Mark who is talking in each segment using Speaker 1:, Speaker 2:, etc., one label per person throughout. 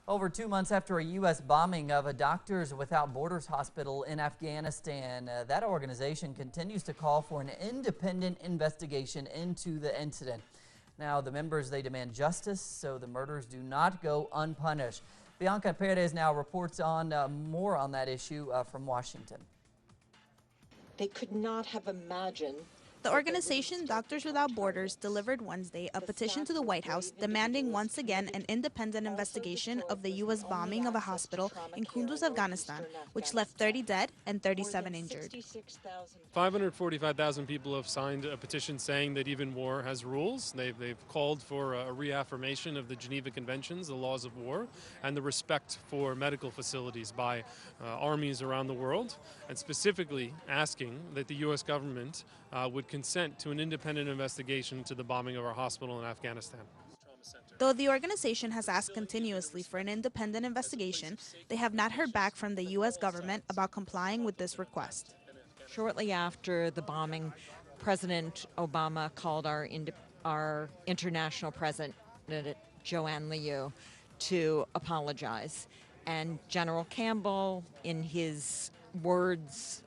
Speaker 1: Over 2 months after a U.S. bombing of a Doctors Without Borders hospital in Afghanistan, that organization continues to call for an independent investigation into the incident. Now, the members, they demand justice so the murders do not go unpunished. Bianca Perez now reports on more on that issue from Washington.
Speaker 2: They could not have imagined.
Speaker 3: The organization Doctors Without Borders delivered Wednesday a petition to the White House demanding once again an independent investigation of the U.S. bombing of a hospital in Kunduz, Afghanistan, which left 30 dead and 37 injured.
Speaker 4: 545,000 people have signed a petition saying that even war has rules. They've called for a reaffirmation of the Geneva Conventions, the laws of war, and the respect for medical facilities by armies around the world, and specifically asking that the U.S. government would consent to an independent investigation into the bombing of our hospital in Afghanistan.
Speaker 3: Though the organization has asked continuously for an independent investigation, they have not heard back from the U.S. government about complying with this request.
Speaker 5: Shortly after the bombing, President Obama called our international president, Joanne Liu, to apologize. And General Campbell, in his words,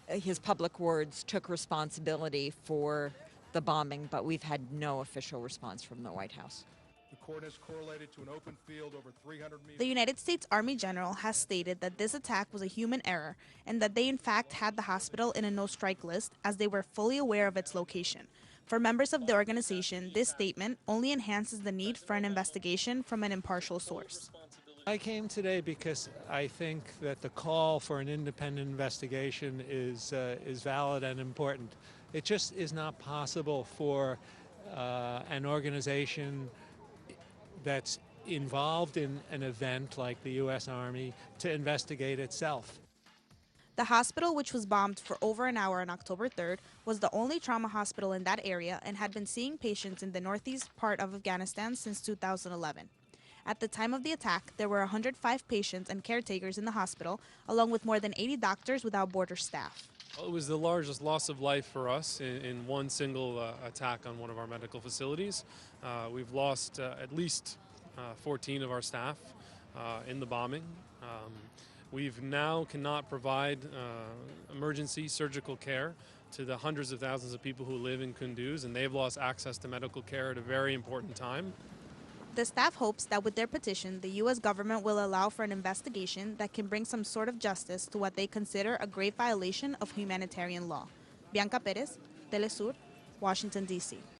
Speaker 5: his public words, took responsibility for the bombing, but we've had no official response from the White House.
Speaker 6: The court has correlated to an open field over 300 meters.
Speaker 3: The United States Army General has stated that this attack was a human error and that they in fact had the hospital in a no-strike list as they were fully aware of its location. For members of the organization, this statement only enhances the need for an investigation from an impartial source.
Speaker 7: I came today because I think that the call for an independent investigation is valid and important. It just is not possible for an organization that's involved in an event like the U.S. Army to investigate itself.
Speaker 3: The hospital, which was bombed for over an hour on October 3rd, was the only trauma hospital in that area and had been seeing patients in the northeast part of Afghanistan since 2011. At the time of the attack, there were 105 patients and caretakers in the hospital, along with more than 80 Doctors Without Borders staff.
Speaker 4: Well, it was the largest loss of life for us in one single attack on one of our medical facilities. We've lost at least 14 of our staff in the bombing. We've now cannot provide emergency surgical care to the hundreds of thousands of people who live in Kunduz, and they've lost access to medical care at a very important time.
Speaker 3: The staff hopes that with their petition, the U.S. government will allow for an investigation that can bring some sort of justice to what they consider a grave violation of humanitarian law. Bianca Perez, Telesur, Washington, D.C.